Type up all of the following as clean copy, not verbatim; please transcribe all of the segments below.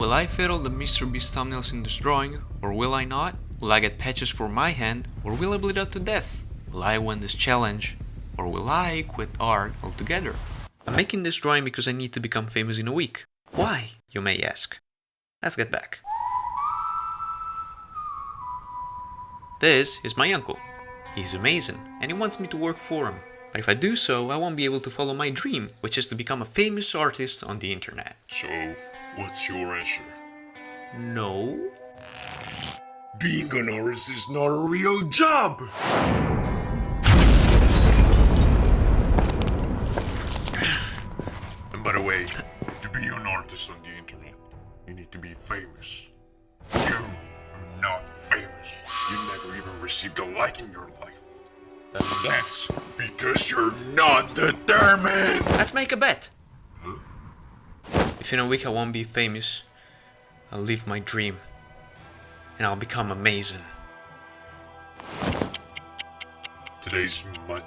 Will I fit all the MrBeast thumbnails in this drawing, or will I not? Will I get patches for my hand, or will I bleed out to death? Will I win this challenge, or will I quit art altogether? I'm making this drawing because I need to become famous in a week. Why, you may ask? Let's get back. This is my uncle. He's amazing, and he wants me to work for him. But if I do so, I won't be able to follow my dream, which is to become a famous artist on the internet. So, what's your answer? No? Being an artist is not a real job! And by the way, to be an artist on the internet, you need to be famous. You are not famous. You never even received a like in your life. And that's because you're not determined! Let's make a bet! Huh? If in a week I won't be famous, I'll live my dream. And I'll become amazing. Today's Monday,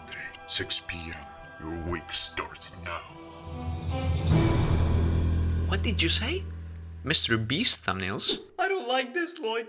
6 p.m. Your week starts now. What did you say? MrBeast thumbnails? I don't like this, Lloyd.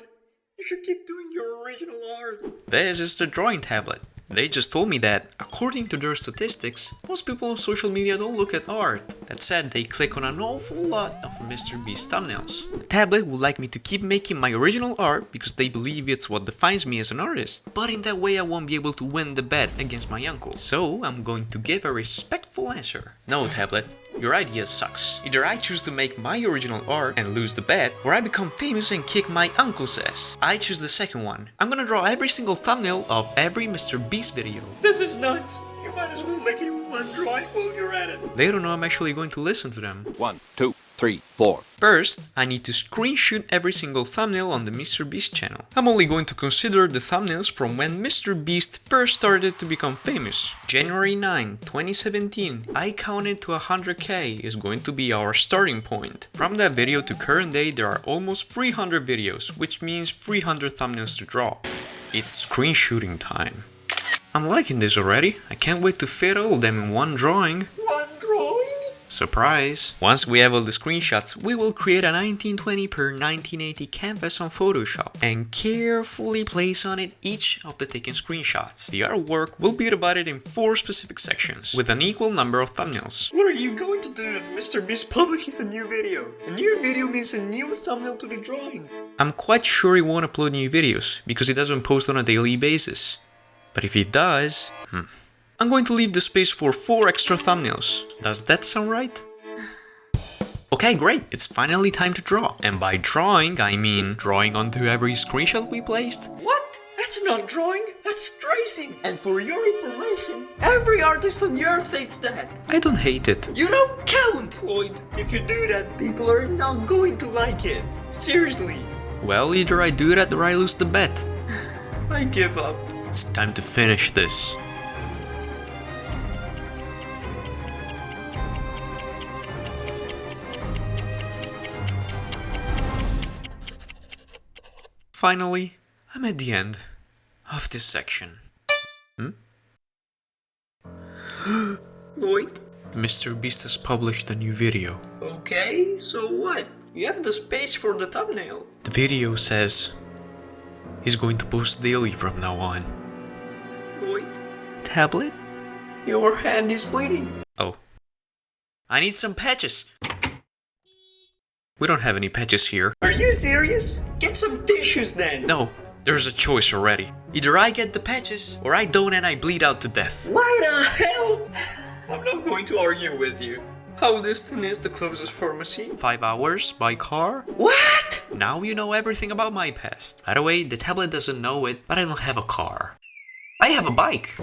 You should keep doing your original art. This is the drawing tablet. They just told me that, according to their statistics, most people on social media don't look at art. That said, they click on an awful lot of MrBeast thumbnails. The tablet would like me to keep making my original art because they believe it's what defines me as an artist. But in that way I won't be able to win the bet against my uncle. So I'm going to give a respectful answer. No, tablet. Your idea sucks. Either I choose to make my original art and lose the bet, or I become famous and kick my uncle's ass. I choose the second one. I'm gonna draw every single thumbnail of every MrBeast video. This is nuts. You might as well make it in one drawing while you're at it. They don't know I'm actually going to listen to them. 1, 2, 3, 4. First, I need to screenshot every single thumbnail on the MrBeast channel. I'm only going to consider the thumbnails from when MrBeast first started to become famous. January 9, 2017, I counted to 100k is going to be our starting point. From that video to current day there are almost 300 videos, which means 300 thumbnails to draw. It's screenshooting time. I'm liking this already. I can't wait to fit all of them in one drawing. One drawing? Surprise! Once we have all the screenshots, we will create a 1920 x 1980 canvas on Photoshop and carefully place on it each of the taken screenshots. The artwork will be divided in 4 specific sections with an equal number of thumbnails. What are you going to do if MrBeast publishes a new video? A new video means a new thumbnail to the drawing. I'm quite sure he won't upload new videos because he doesn't post on a daily basis. But if he does, I'm going to leave the space for 4 extra thumbnails. Does that sound right? Okay, great, it's finally time to draw. And by drawing, I mean drawing onto every screenshot we placed. What? That's not drawing, that's tracing. And for your information, every artist on the earth hates that. I don't hate it. You don't count, Lloyd. If you do that, people are not going to like it. Seriously. Well, either I do that or I lose the bet. I give up. It's time to finish this. Finally, I'm at the end of this section. Lloyd? MrBeast has published a new video. Okay, so what? You have the space for the thumbnail. The video says he's going to post daily from now on. Lloyd? Tablet? Your hand is bleeding. Oh. I need some patches! We don't have any patches here. Are you serious? Get some tissues then. No, there's a choice already. Either I get the patches, or I don't and I bleed out to death. Why the hell? I'm not going to argue with you. How distant is the closest pharmacy? 5 hours by car? What? Now you know everything about my past. By the way, the tablet doesn't know it, but I don't have a car. I have a bike.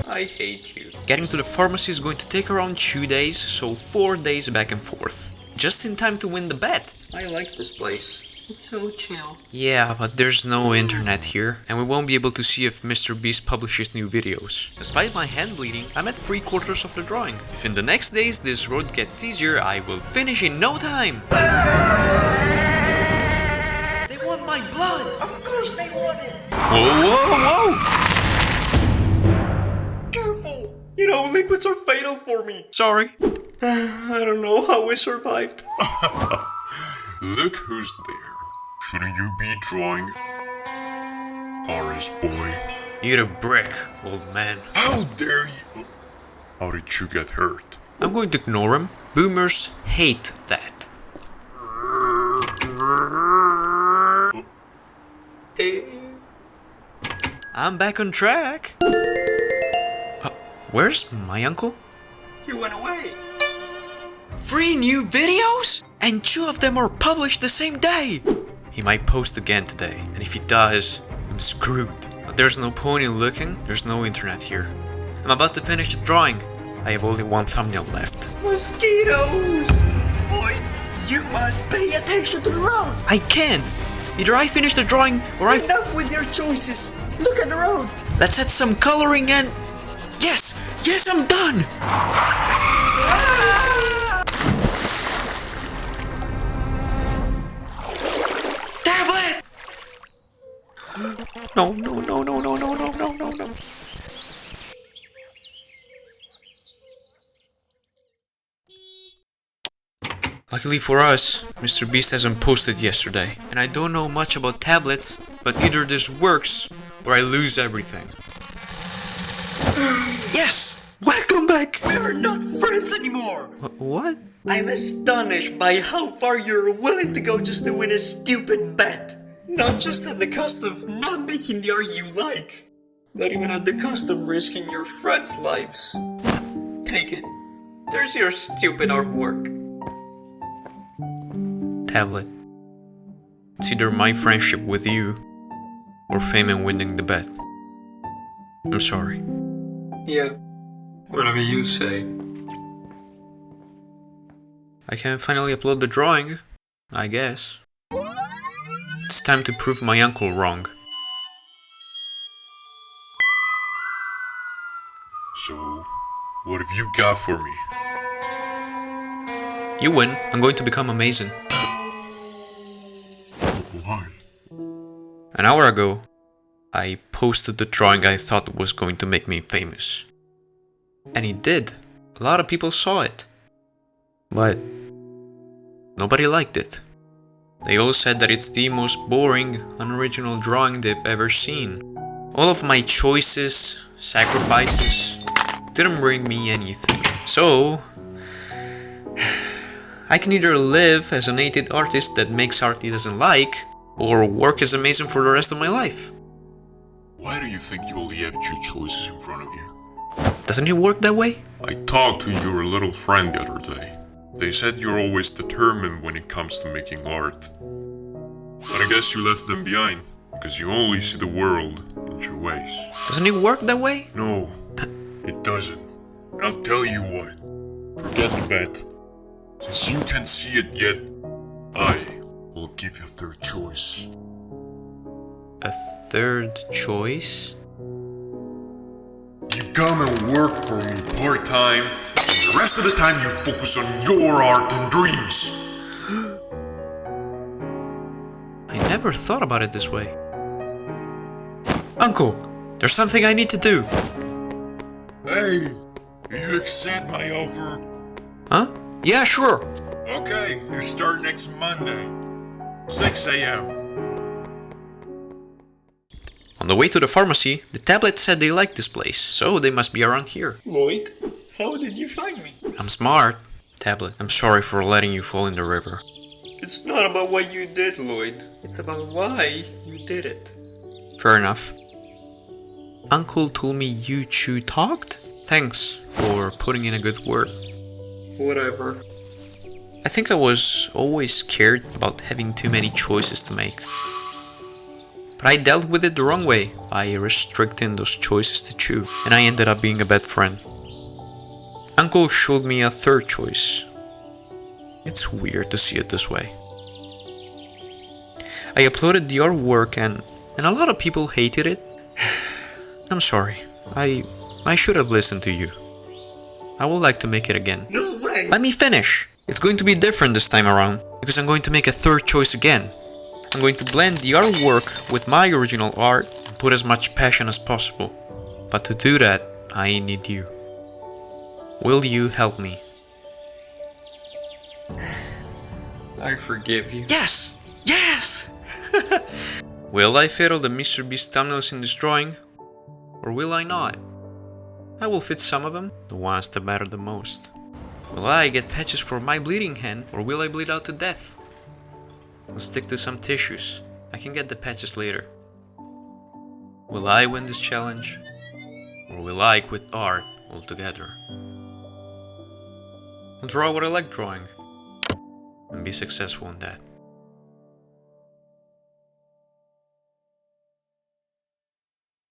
I hate you. Getting to the pharmacy is going to take around 2 days, so 4 days back and forth. Just in time to win the bet. I like this place. It's so chill. Yeah, but there's no internet here, and we won't be able to see if MrBeast publishes new videos. Despite my hand bleeding, I'm at 3/4 of the drawing. If in the next days this road gets easier, I will finish in no time. They want my blood! Of course they want it! Whoa, whoa, whoa! Careful! You know, liquids are fatal for me. Sorry. I don't know how we survived. Look who's there. Shouldn't you be drawing? Artist boy. Eat a brick, old man. How dare you? How did you get hurt? I'm going to ignore him. Boomers hate that. I'm back on track. Where's my uncle? He went away. 3 new videos? And 2 of them are published the same day! He might post again today, and if he does, I'm screwed. But there's no point in looking, there's no internet here. I'm about to finish the drawing. I have only 1 thumbnail left. Mosquitoes! Boy, you must pay attention to the road. I can't! Either I finish the drawing or I... Enough with your choices. Look at the road. Let's add some coloring and... Yes! Yes, I'm done! Tablet! No, no, no, no, no, no, no, no, no, no. Luckily for us, MrBeast hasn't posted yesterday, and I don't know much about tablets, but either this works or I lose everything. Yes! Welcome back! We're not friends anymore. What? I'm astonished by how far you're willing to go just to win a stupid bet. Not just at the cost of not making the art you like, but even at the cost of risking your friends' lives. Take it. There's your stupid artwork. Tablet. It's either my friendship with you or fame and winning the bet. I'm sorry. Yeah, whatever you say. I can finally upload the drawing, I guess. It's time to prove my uncle wrong. So, what have you got for me? You win, I'm going to become amazing. Why? An hour ago, I posted the drawing I thought was going to make me famous. And it did. A lot of people saw it. But nobody liked it. They all said that it's the most boring, unoriginal drawing they've ever seen. All of my choices, sacrifices, didn't bring me anything. So, I can either live as an 8-bit artist that makes art he doesn't like, or work as amazing for the rest of my life. Why do you think you only have 2 choices in front of you? Doesn't it work that way? I talked to your little friend the other day. They said you're always determined when it comes to making art. But I guess you left them behind, because you only see the world in 2 ways. Doesn't it work that way? No, it doesn't. And I'll tell you what. Forget the bet. Since you can't see it yet, I will give you a 3rd choice. A 3rd choice? You come and work for me part-time, and the rest of the time you focus on your art and dreams. I never thought about it this way. Uncle, there's something I need to do. Hey, do you accept my offer? Huh? Yeah, sure. Okay, you start next Monday, 6 a.m. On the way to the pharmacy, the tablet said they liked this place, so they must be around here. Lloyd, how did you find me? I'm smart. Tablet, I'm sorry for letting you fall in the river. It's not about what you did, Lloyd. It's about why you did it. Fair enough. Uncle told me you 2 talked? Thanks for putting in a good word. Whatever. I think I was always scared about having too many choices to make. But I dealt with it the wrong way, by restricting those choices to 2, and I ended up being a bad friend. Uncle showed me a 3rd choice. It's weird to see it this way. I uploaded the artwork and a lot of people hated it. I'm sorry. I should have listened to you. I would like to make it again. No way! Let me finish! It's going to be different this time around, because I'm going to make a 3rd choice again. I'm going to blend the artwork with my original art and put as much passion as possible. But to do that, I need you. Will you help me? I forgive you. Yes! Yes! Will I fiddle the MrBeast thumbnails in this drawing? Or will I not? I will fit some of them, the ones that matter the most. Will I get patches for my bleeding hand, or will I bleed out to death? I'll stick to some tissues. I can get the patches later. Will I win this challenge? Or will I quit art altogether? I'll draw what I like drawing, and be successful in that.